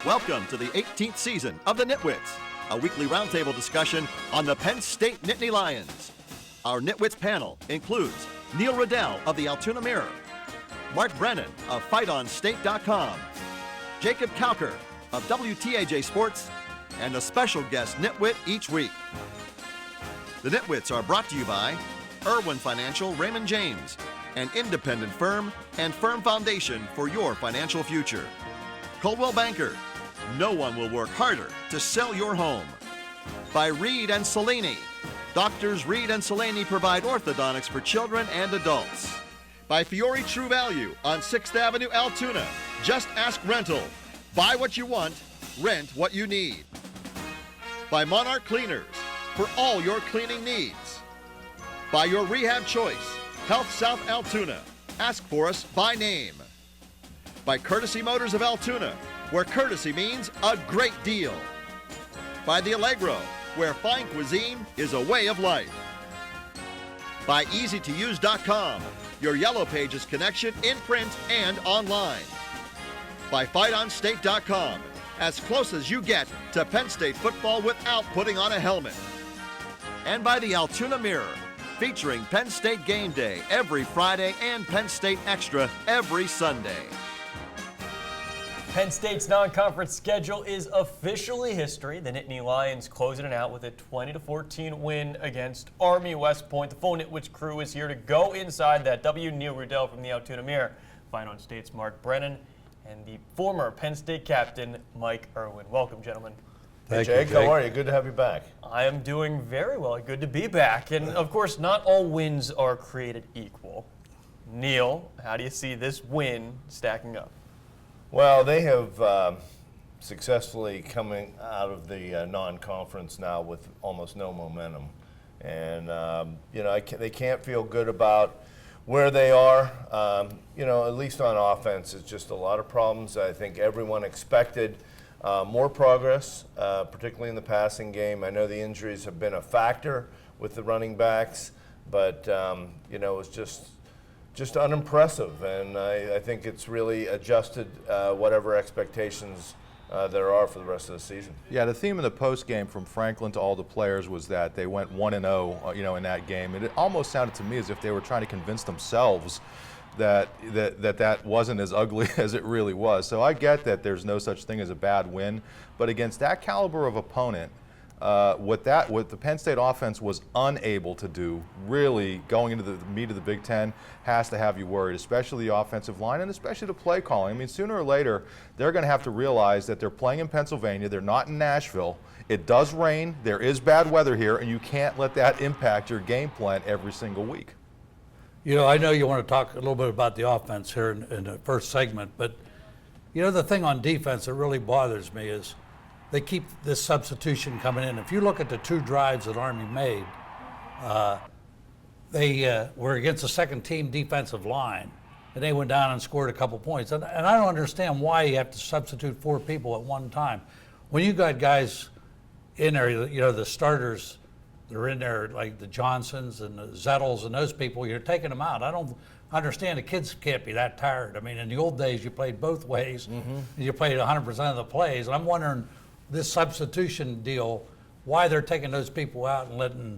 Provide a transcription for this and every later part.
Welcome to the 18th season of the Nitwits, a weekly roundtable discussion on the Penn State Nittany Lions. Our Nitwits panel includes Neil Riddell of the Altoona Mirror, Mark Brennan of FightOnState.com, Jacob Cowker of WTAJ Sports, and a special guest Nitwit each week. The Nitwits are brought to you by Irwin Financial Raymond James, an independent firm and firm foundation for your financial future. Coldwell Banker, no one will work harder to sell your home. By Reed and Cellini, Doctors Reed and Cellini provide orthodontics for children and adults. By Fiore True Value on 6th Avenue, Altoona, just ask rental. Buy what you want, rent what you need. By Monarch Cleaners, for all your cleaning needs. By Your Rehab Choice, Health South Altoona, ask for us by name. By Courtesy Motors of Altoona, where courtesy means a great deal. By the Allegro, where fine cuisine is a way of life. By EasyToUse.com, your Yellow Pages connection in print and online. By FightOnState.com, as close as you get to Penn State football without putting on a helmet. And by the Altoona Mirror, featuring Penn State Game Day every Friday and Penn State Extra every Sunday. Penn State's non-conference schedule is officially history. The Nittany Lions closing it out with a 20-14 win against Army West Point. The full Nitwits crew is here to go inside that W. Neil Riddell from the Altoona Mirror, Fight on State's Mark Brennan, and the former Penn State captain, Mike Irwin. Welcome, gentlemen. Hey, Jake. How are you? Good to have you back. I am doing very well. Good to be back. And, of course, not all wins are created equal. Neil, how do you see this win stacking up? Well, they have successfully coming out of the non-conference now with almost no momentum. And, they can't feel good about where they are. At least on offense, it's just a lot of problems. I think everyone expected more progress, particularly in the passing game. I know the injuries have been a factor with the running backs, but, it's just unimpressive, and I think it's really adjusted whatever expectations there are for the rest of the season. Yeah, the theme of the post game from Franklin to all the players was that they went 1-0, in that game, and it almost sounded to me as if they were trying to convince themselves that wasn't as ugly as it really was. So I get that there's no such thing as a bad win, but against that caliber of opponent, what the Penn State offense was unable to do, really going into the meat of the Big Ten, has to have you worried, especially the offensive line and especially the play calling. I mean, sooner or later, they're going to have to realize that they're playing in Pennsylvania. They're not in Nashville. It does rain. There is bad weather here, and you can't let that impact your game plan every single week. I know you want to talk a little bit about the offense here in the first segment, but, the thing on defense that really bothers me is they keep this substitution coming in. If you look at the two drives that Army made, they were against the second-team defensive line, and they went down and scored a couple points. And I don't understand why you have to substitute four people at one time. When you got guys in there, the starters, they're in there like the Johnsons and the Zettles and those people, you're taking them out. I don't understand the kids can't be that tired. I mean, in the old days, you played both ways, and you played 100% of the plays. And I'm wondering, this substitution deal, why they're taking those people out and letting,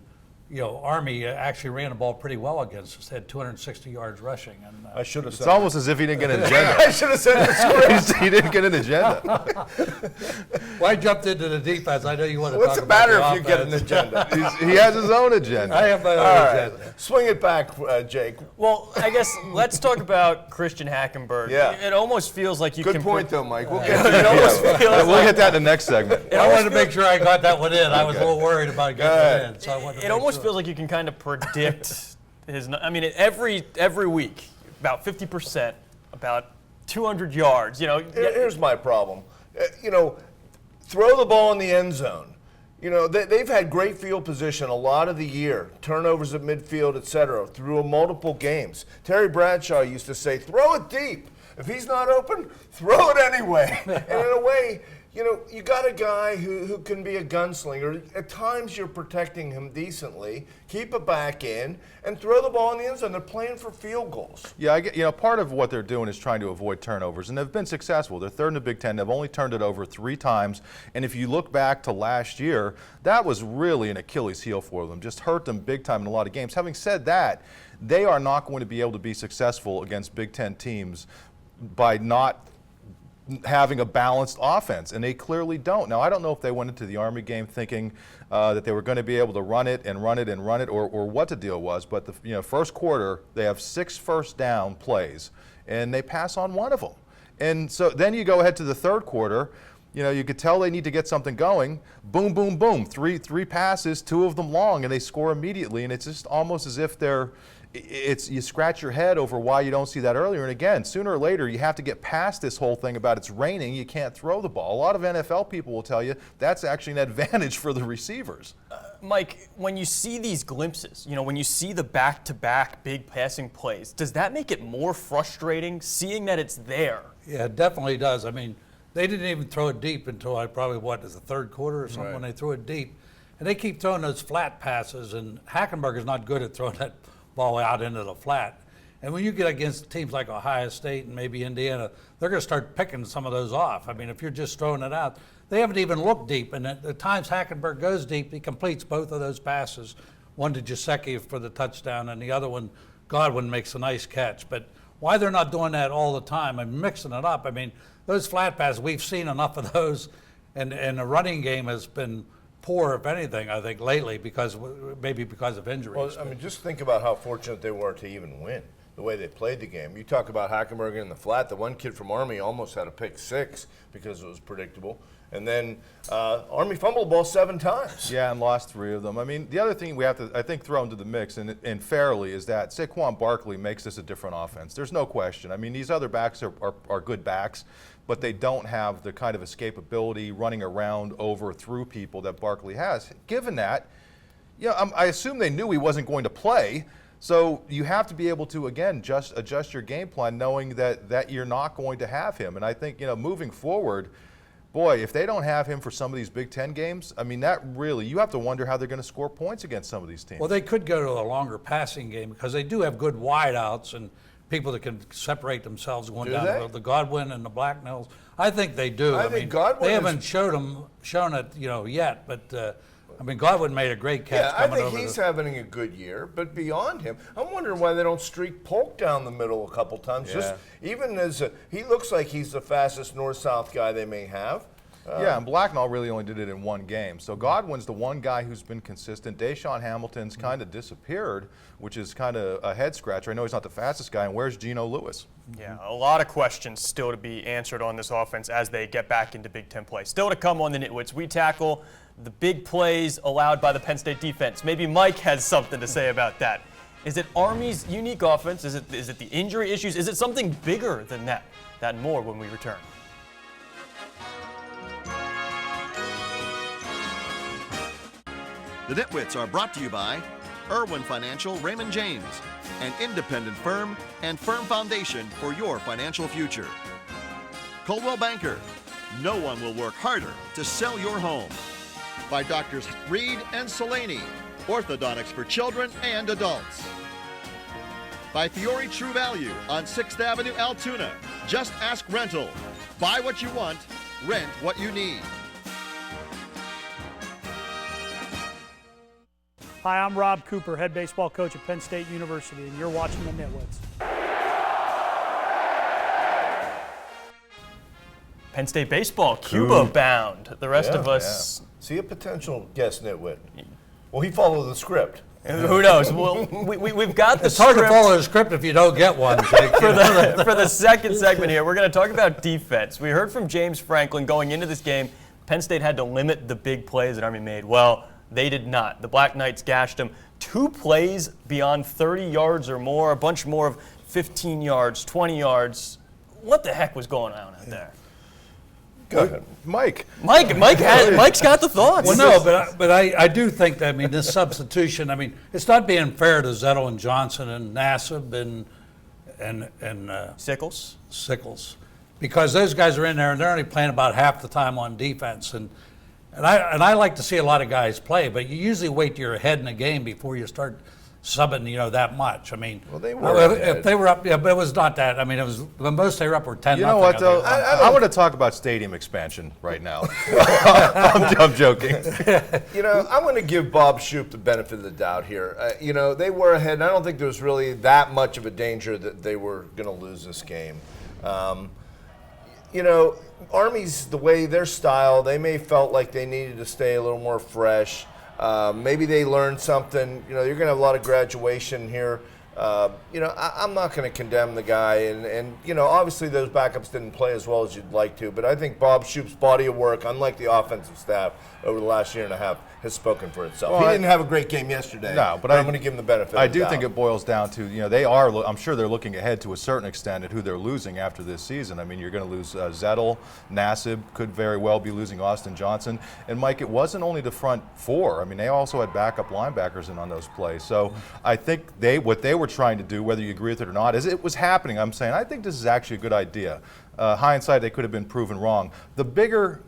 Army actually ran the ball pretty well against us. They had 260 yards rushing. And I should have said it's almost as if he didn't get an agenda. I should have said it. He didn't get an agenda. Well, I jumped into the defense. I know you want to What's talk the matter about if the you get an offense. agenda? He has his own agenda. I have my own agenda. Right. Swing it back, Jake. Well, I guess let's talk about Christian Hackenberg. Yeah. It almost feels like you Good can... point, though, Mike. We'll get to It almost feels We'll like... hit that in the next segment. I wanted to make sure I got that one in. I was a little worried about getting it in. So I wanted to It make almost sure. feels like you can kind of predict his... I mean, every week, about 50%, about 200 yards, Here's my problem. Throw the ball in the end zone. They've had great field position a lot of the year, turnovers at midfield, et cetera, through multiple games. Terry Bradshaw used to say, throw it deep. If he's not open, throw it anyway. And in a way, you know, you got a guy who can be a gunslinger. At times you're protecting him decently, keep it back in, and throw the ball in the end zone. They're playing for field goals. Yeah, part of what they're doing is trying to avoid turnovers, and they've been successful. They're third in the Big Ten. They've only turned it over 3 times, and if you look back to last year, that was really an Achilles heel for them. Just hurt them big time in a lot of games. Having said that, they are not going to be able to be successful against Big Ten teams by not having a balanced offense, and they clearly don't. Now, I don't know if they went into the Army game thinking that they were going to be able to run it, or what the deal was, but the first quarter, they have 6 first down plays, and they pass on 1 of them. And so then you go ahead to the third quarter, you could tell they need to get something going. Boom, boom, boom, three passes, 2 of them long, and they score immediately, and it's just almost as if you scratch your head over why you don't see that earlier. And again, sooner or later, you have to get past this whole thing about it's raining, you can't throw the ball. A lot of NFL people will tell you that's actually an advantage for the receivers. Mike, when you see these glimpses, when you see the back-to-back big passing plays, does that make it more frustrating seeing that it's there? Yeah, it definitely does. I mean, they didn't even throw it deep until the third quarter or something, Right. when they threw it deep. And they keep throwing those flat passes, and Hackenberger's not good at throwing that ball out into the flat. And when you get against teams like Ohio State and maybe Indiana, they're going to start picking some of those off. I mean, if you're just throwing it out, they haven't even looked deep. And at the times Hackenberg goes deep, he completes both of those passes. One to Gesicki for the touchdown, and the other one, Godwin makes a nice catch. But why they're not doing that all the time and mixing it up? I mean, those flat passes, we've seen enough of those, and the running game has been poor, if anything, I think, lately, maybe because of injuries. Well, I mean, just think about how fortunate they were to even win, the way they played the game. You talk about Hackenberger in the flat. The one kid from Army almost had a pick 6 because it was predictable. And then Army fumbled the ball 7 times. Yeah, and lost 3 of them. I mean, the other thing we have to, I think, throw into the mix, and fairly, is that Saquon Barkley makes this a different offense. There's no question. I mean, these other backs are good backs, but they don't have the kind of escapability, running around over through people that Barkley has. Given that, I assume they knew he wasn't going to play, so you have to be able to, again, just adjust your game plan knowing that you're not going to have him. And I think, moving forward, boy, if they don't have him for some of these Big Ten games, I mean, that really, you have to wonder how they're going to score points against some of these teams. Well, they could go to a longer passing game because they do have good wideouts and people that can separate themselves going Do down they? the Godwin and the Blacknells. I think they do. I think Godwin they is- haven't shown it, yet. But I mean, Godwin made a great catch Yeah, I coming think over. he's having a good year, but beyond him, I'm wondering why they don't streak Polk down the middle a couple times. Yeah. Just even as he looks like he's the fastest north-south guy they may have. Yeah, and Blacknall really only did it in 1 game. So Godwin's the one guy who's been consistent. Deshaun Hamilton's kind of disappeared, which is kind of a head scratcher. I know he's not the fastest guy. And where's Geno Lewis? Yeah, a lot of questions still to be answered on this offense as they get back into Big Ten play. Still to come on the Nitwits, we tackle the big plays allowed by the Penn State defense. Maybe Mike has something to say about that. Is it Army's unique offense? Is it the injury issues? Is it something bigger than that? That and more when we return. The Nitwits are brought to you by Irwin Financial Raymond James, an independent firm and firm foundation for your financial future. Coldwell Banker, no one will work harder to sell your home. By Doctors Reed and Solani, orthodontics for children and adults. By Fiore True Value on 6th Avenue, Altoona. Just ask rental. Buy what you want, rent what you need. Hi, I'm Rob Cooper, head baseball coach at Penn State University, and you're watching the Nitwits. Penn State baseball, Cuba bound. The rest of us, See a potential guest nitwit. Well, he followed the script. who knows? Well, we've got the It's hard to script follow the script if you don't get one. Jake. for the second segment here. We're going to talk about defense. We heard from James Franklin going into this game. Penn State had to limit the big plays that Army made. Well, they did not. The Black Knights gashed them. 2 plays beyond 30 yards or more, a bunch more of 15 yards, 20 yards. What the heck was going on out there? Go ahead. Mike's got the thoughts. Well, no, but I do think that, I mean, this substitution, I mean, it's not being fair to Zettel and Johnson and Nassib and Sickles. Sickles, because those guys are in there and they're only playing about half the time on defense. And I like to see a lot of guys play, but you usually wait till you're ahead in the game before you start subbing, that much. I mean, well, they were if they were up, yeah, but it was not that. I mean, it was the most they were up were 10. You know what, though? I want to talk about stadium expansion right now. I'm joking. I'm going to give Bob Shoop the benefit of the doubt here. They were ahead, and I don't think there was really that much of a danger that they were going to lose this game. Army's the way their style, they may felt like they needed to stay a little more fresh. Maybe they learned something. You're going to have a lot of graduation here. I'm not going to condemn the guy. And obviously those backups didn't play as well as you'd like to. But I think Bob Shoop's body of work, unlike the offensive staff over the last year and a half, has spoken for itself. Well, he didn't have a great game yesterday. No, but I'm going to give him the benefit I of the do doubt. think it boils down to, they are, I'm sure they're looking ahead to a certain extent at who they're losing after this season. I mean, you're going to lose Zettel, Nassib, could very well be losing Austin Johnson. And Mike, it wasn't only the front four. I mean, they also had backup linebackers in on those plays. So I think what they were trying to do, whether you agree with it or not, is it was happening. I'm saying, I think this is actually a good idea. Hindsight, they could have been proven wrong. The bigger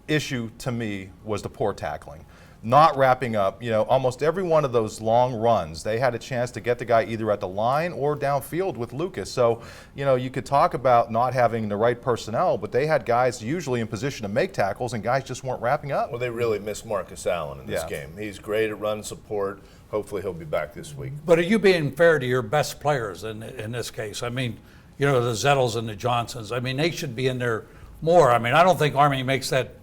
issue to me was the poor tackling. Not wrapping up, almost every one of those long runs, they had a chance to get the guy either at the line or downfield with Lucas. So, you could talk about not having the right personnel, but they had guys usually in position to make tackles, and guys just weren't wrapping up. Well, they really missed Marcus Allen in this game. He's great at run support. Hopefully he'll be back this week. But are you being fair to your best players in this case? I mean, the Zettels and the Johnsons. I mean, they should be in there more. I mean, I don't think Army makes that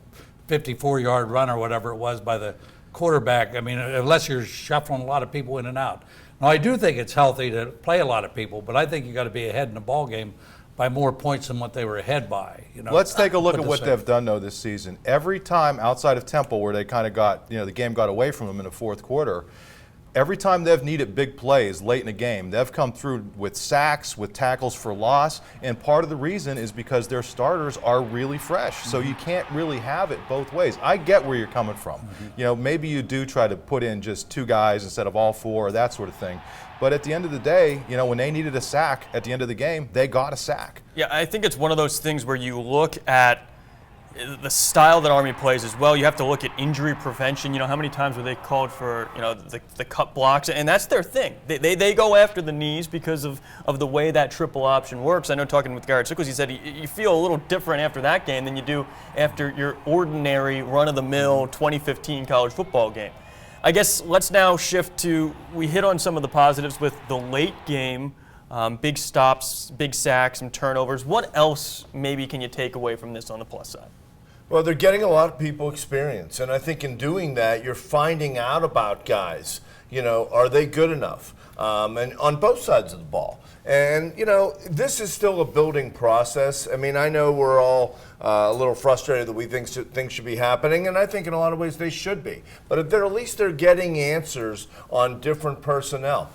54-yard run or whatever it was by the quarterback. I mean, unless you're shuffling a lot of people in and out. Now, I do think it's healthy to play a lot of people, but I think you got to be ahead in the ball game by more points than what they were ahead by. Let's take a look at what they've done, though, this season. Every time outside of Temple where they kind of got, the game got away from them in the fourth quarter, every time they've needed big plays late in the game, they've come through with sacks, with tackles for loss, and part of the reason is because their starters are really fresh. So you can't really have it both ways. I get where you're coming from. Maybe you do try to put in just two guys instead of all four, that sort of thing. But at the end of the day, when they needed a sack at the end of the game, they got a sack. Yeah, I think it's one of those things where you look at the style that Army plays as well. You have to look at injury prevention. How many times were they called for, the cut blocks? And that's their thing. They go after the knees because of the way that triple option works. I know talking with Garrett Sickles, he said you feel a little different after that game than you do after your ordinary run-of-the-mill 2015 college football game. I guess let's now shift to, we hit on some of the positives with the late game, big stops, big sacks, and turnovers. What else maybe can you take away from this on the plus side? Well, they're getting a lot of people experience, and I think in doing that, you're finding out about guys. Are they good enough? And on both sides of the ball. And, this is still a building process. I mean, I know we're all a little frustrated that we think things should be happening, and I think in a lot of ways they should be. But at least they're getting answers on different personnel.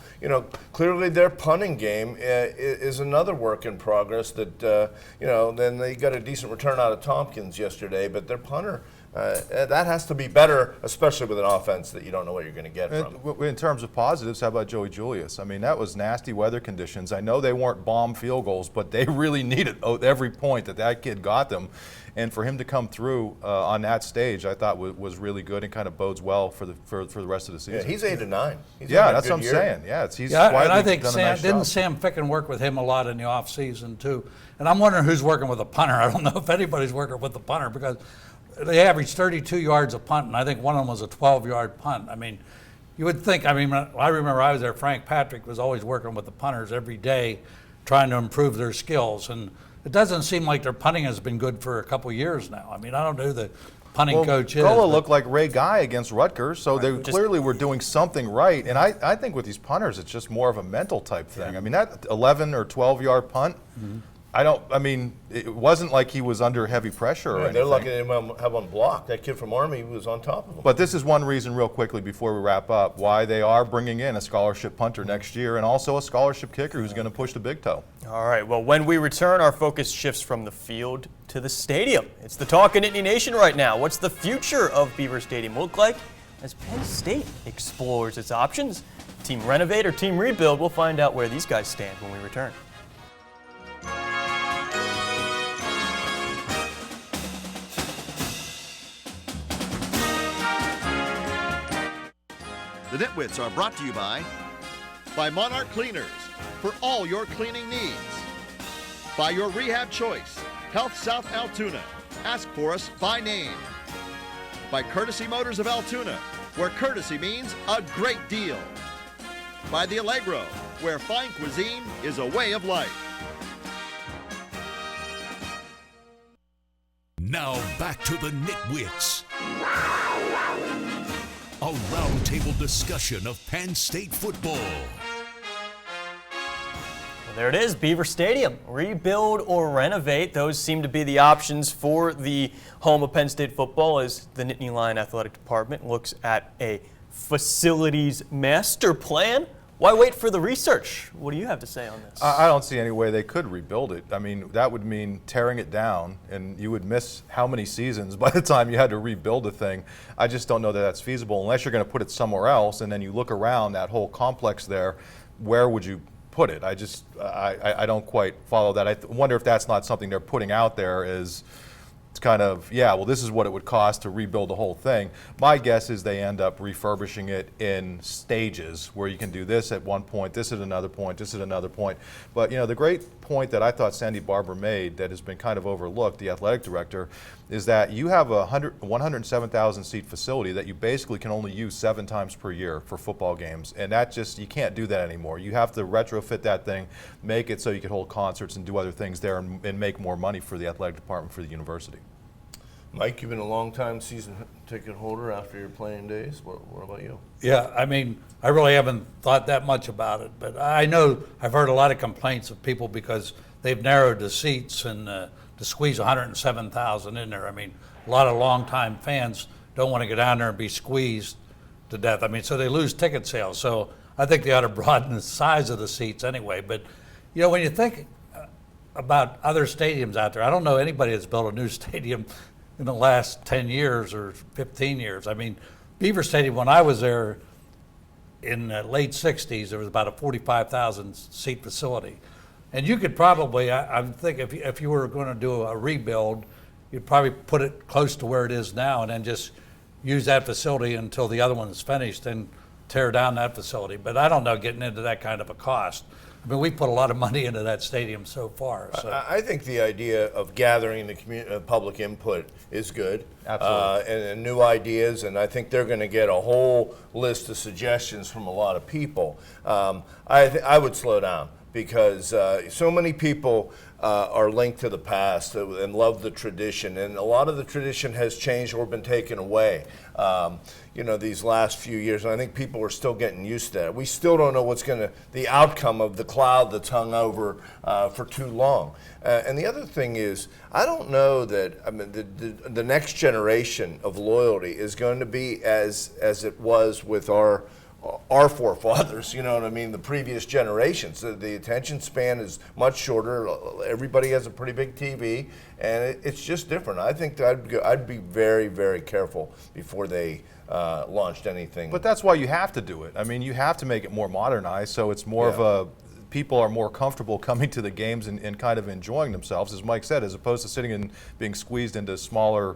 Clearly their punting game is another work in progress that, then they got a decent return out of Tompkins yesterday, but their punter, that has to be better, especially with an offense that you don't know what you're going to get from. In terms of positives, how about Joey Julius? I mean, that was nasty weather conditions. I know they weren't bomb field goals, but they really needed every point that kid got them. And for him to come through on that stage, I thought was really good and kind of bodes well for the rest of the season. Yeah, he's 8-9. That's what I'm saying. Yeah, he's and quietly I think done a nice job. Sam Ficken work with him a lot in the offseason too? And I'm wondering who's working with the punter. I don't know if anybody's working with the punter because they averaged 32 yards a punt, and I think one of them was a 12-yard punt. I mean, you would think, I remember I was there, Frank Patrick was always working with the punters every day trying to improve their skills. And it doesn't seem like their punting has been good for a couple of years now. I mean, I don't know who the punting coach is. Gola looked like Ray Guy against Rutgers, so they clearly were doing something right. And I think with these punters, it's just more of a mental type thing. Yeah. I mean, that 11 or 12-yard punt, it wasn't like he was under heavy pressure or anything. They're lucky they have one blocked. That kid from Army was on top of him. But this is one reason, real quickly, before we wrap up, why they are bringing in a scholarship punter next year and also a scholarship kicker who's going to push the big toe. All right, well, when we return, our focus shifts from the field to the stadium. It's the talk in Nittany Nation right now. What's the future of Beaver Stadium look like as Penn State explores its options? Team renovate or team rebuild? We'll find out where these guys stand when we return. The Nitwits are brought to you by Monarch Cleaners for all your cleaning needs. By your rehab choice, Health South Altoona. Ask for us by name. By Courtesy Motors of Altoona, where courtesy means a great deal. By the Allegro, where fine cuisine is a way of life. Now back to the Nitwits. A roundtable discussion of Penn State football. There it is, Beaver Stadium. Rebuild or renovate, those seem to be the options for the home of Penn State football as the Nittany Lion Athletic Department looks at a facilities master plan. Why wait for the research? What do you have to say on this? I don't see any way they could rebuild it. I mean, that would mean tearing it down, and you would miss how many seasons by the time you had to rebuild a thing. I just don't know that that's feasible unless you're going to put it somewhere else, and then you look around that whole complex there, where would you put it? I don't quite follow that. I wonder if that's not something they're putting out there is it's kind of, yeah, well, this is what it would cost to rebuild the whole thing. My guess is they end up refurbishing it in stages where you can do this at one point, this at another point, this at another point. But, you know, the great point that I thought Sandy Barber made that has been kind of overlooked, the athletic director, is that you have a 107,000 seat facility that you basically can only use 7 times per year for football games. And that just, you can't do that anymore. You have to retrofit that thing, make it so you can hold concerts and do other things there and make more money for the athletic department for the university. Mike, you've been a long-time season ticket holder after your playing days. What about you? Yeah, I mean, I really haven't thought that much about it, but I know I've heard a lot of complaints of people because they've narrowed the seats and to squeeze 107,000 in there. I mean, a lot of longtime fans don't want to go down there and be squeezed to death. I mean, so they lose ticket sales. So I think they ought to broaden the size of the seats anyway. But, you know, when you think about other stadiums out there, I don't know anybody that's built a new stadium in the last 10 years or 15 years. I mean, Beaver Stadium, when I was there in the late 60s, there was about a 45,000 seat facility. And you could probably, I think if you were going to do a rebuild, you'd probably put it close to where it is now and then just use that facility until the other one is finished and tear down that facility. But I don't know getting into that kind of a cost. I mean, we put a lot of money into that stadium so far. So. I think the idea of gathering the public input is good. Absolutely. And new ideas, and I think they're going to get a whole list of suggestions from a lot of people. I would slow down because so many people are linked to the past and love the tradition, and a lot of the tradition has changed or been taken away. You know, these last few years, and I think people are still getting used to that. We still don't know what's the outcome of the cloud that's hung over for too long. And the other thing is, I don't know that, I mean, the next generation of loyalty is going to be as it was with our forefathers, you know what I mean, the previous generations. The attention span is much shorter. Everybody has a pretty big TV, and it's just different. I think that I'd be very, very careful before they launched anything. But that's why you have to do it. I mean, you have to make it more modernized so it's more of a, people are more comfortable coming to the games and kind of enjoying themselves, as Mike said, as opposed to sitting and being squeezed into smaller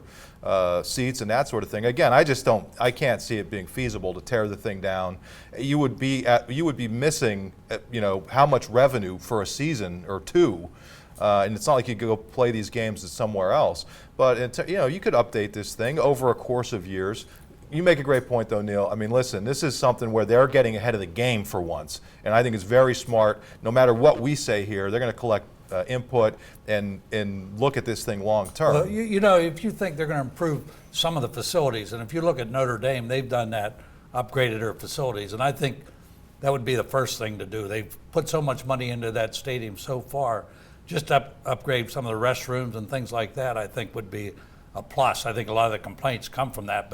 seats and that sort of thing. Again, I can't see it being feasible to tear the thing down. You would be missing, you know, how much revenue for a season or two. And it's not like you could go play these games somewhere else. But you know, you could update this thing over a course of years. You make a great point, though, Neil. I mean, listen, this is something where they're getting ahead of the game for once, and I think it's very smart. No matter what we say here, they're going to collect input and look at this thing long term. Well, you know, if you think they're going to improve some of the facilities, and if you look at Notre Dame, they've done that, upgraded their facilities, and I think that would be the first thing to do. They've put so much money into that stadium so far. Just upgrade some of the restrooms and things like that, I think would be a plus. I think a lot of the complaints come from that,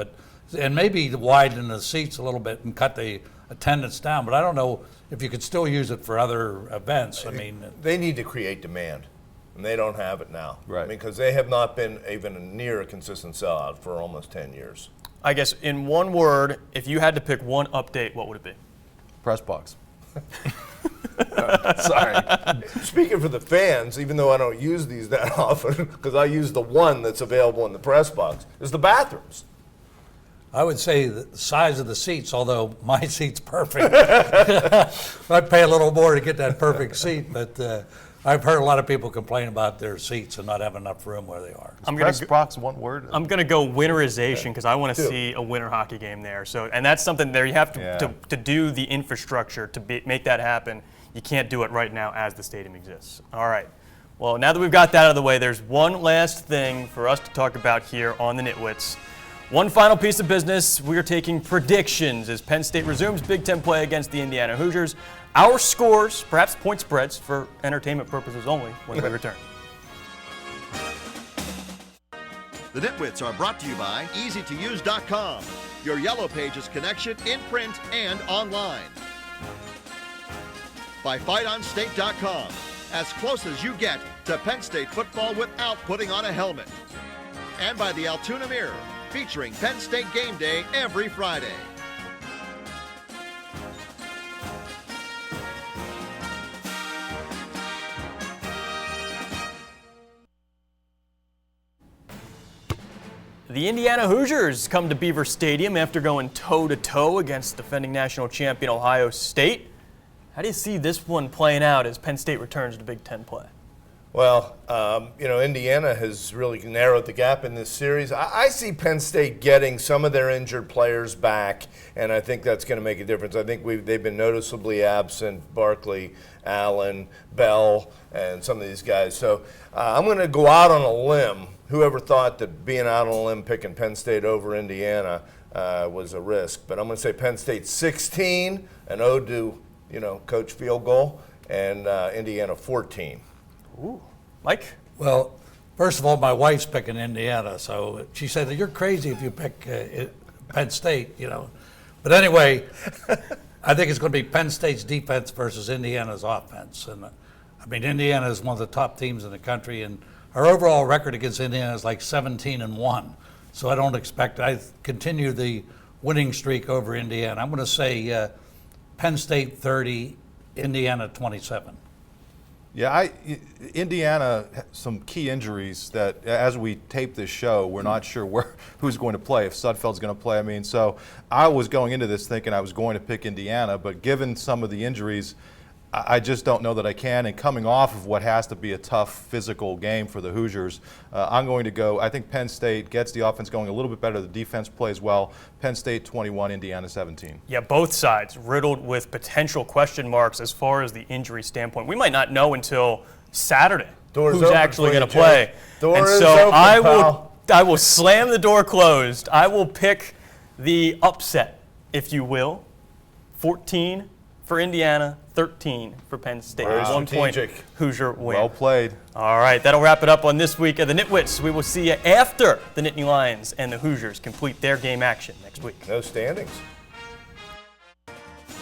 and maybe widen the seats a little bit and cut the attendance down. But I don't know if you could still use it for other events. I mean, they need to create demand, and they don't have it now. Right. I mean, because they have not been even near a consistent sellout for almost 10 years. I guess in one word, if you had to pick one update, what would it be? Press box. Sorry. Speaking for the fans, even though I don't use these that often, because I use the one that's available in the press box, is the bathrooms. I would say the size of the seats, although my seat's perfect. I'd pay a little more to get that perfect seat, but I've heard a lot of people complain about their seats and not having enough room where they are. Press box, one word. I'm going to go winterization because I want to see a winter hockey game there. So, and that's something there you have to do the infrastructure to make that happen. You can't do it right now as the stadium exists. All right. Well, now that we've got that out of the way, there's one last thing for us to talk about here on the Nitwits. One final piece of business. We are taking predictions as Penn State resumes Big Ten play against the Indiana Hoosiers. Our scores, perhaps point spreads for entertainment purposes only, when we return. The Nitwits are brought to you by EasyToUse.com, your Yellow Pages connection in print and online. By FightOnState.com, as close as you get to Penn State football without putting on a helmet. And by the Altoona Mirror, featuring Penn State game day every Friday. The Indiana Hoosiers come to Beaver Stadium after going toe-to-toe against defending national champion Ohio State. How do you see this one playing out as Penn State returns to Big Ten play? Well, Indiana has really narrowed the gap in this series. I see Penn State getting some of their injured players back, and I think that's going to make a difference. I think they've been noticeably absent, Barkley, Allen, Bell, and some of these guys. So I'm going to go out on a limb. Whoever thought that being out on a limb picking Penn State over Indiana was a risk. But I'm going to say Penn State 16, and ode to, Coach Field Goal, and Indiana 14. Ooh. Mike? Well, first of all, my wife's picking Indiana, so she said that you're crazy if you pick Penn State, But anyway, I think it's going to be Penn State's defense versus Indiana's offense. And Indiana is one of the top teams in the country, and our overall record against Indiana is like 17-1. So I continue the winning streak over Indiana. I'm going to say Penn State 30, Indiana 27. Yeah, Indiana, some key injuries that as we tape this show, we're not sure who's going to play, if Sudfeld's going to play. So I was going into this thinking I was going to pick Indiana, but given some of the injuries, I just don't know that I can. And coming off of what has to be a tough physical game for the Hoosiers, I'm going to go, I think Penn State gets the offense going a little bit better. The defense plays well. Penn State 21, Indiana 17. Yeah, both sides riddled with potential question marks as far as the injury standpoint. We might not know until Saturday who's actually going to play. And so I will slam the door closed. I will pick the upset, if you will. 14 for Indiana, 13 for Penn State. Wow. 1 point Hoosier win. Well played. All right, that'll wrap it up on this week of the Nitwits. We will see you after the Nittany Lions and the Hoosiers complete their game action next week. No standings.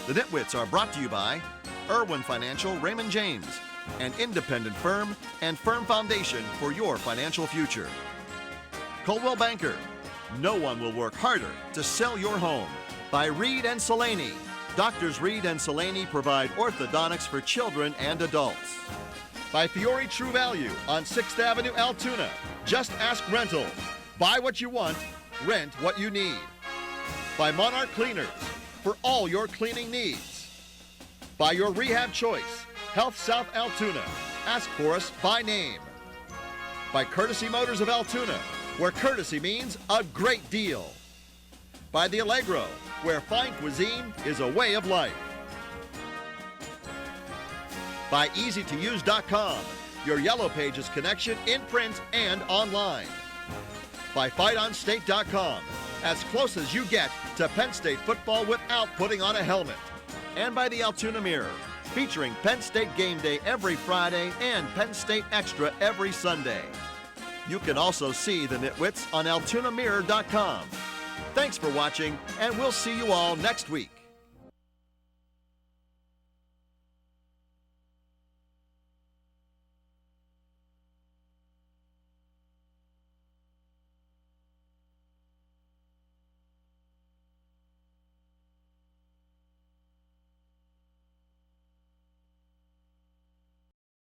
The Nitwits are brought to you by Irwin Financial Raymond James, an independent firm and firm foundation for your financial future. Coldwell Banker, no one will work harder to sell your home. By Reed and Salaney. Doctors Reed and Salaney provide orthodontics for children and adults. By Fiore True Value on 6th Avenue, Altoona. Just ask rental. Buy what you want, rent what you need. By Monarch Cleaners for all your cleaning needs. By Your Rehab Choice, Health South Altoona. Ask for us by name. By Courtesy Motors of Altoona, where courtesy means a great deal. By The Allegro, where fine cuisine is a way of life. By EasyToUse.com, your Yellow Pages connection in print and online. By FightOnState.com, as close as you get to Penn State football without putting on a helmet. And by the Altoona Mirror, featuring Penn State game day every Friday and Penn State Extra every Sunday. You can also see the Nitwits on AltoonaMirror.com. Thanks for watching, and we'll see you all next week.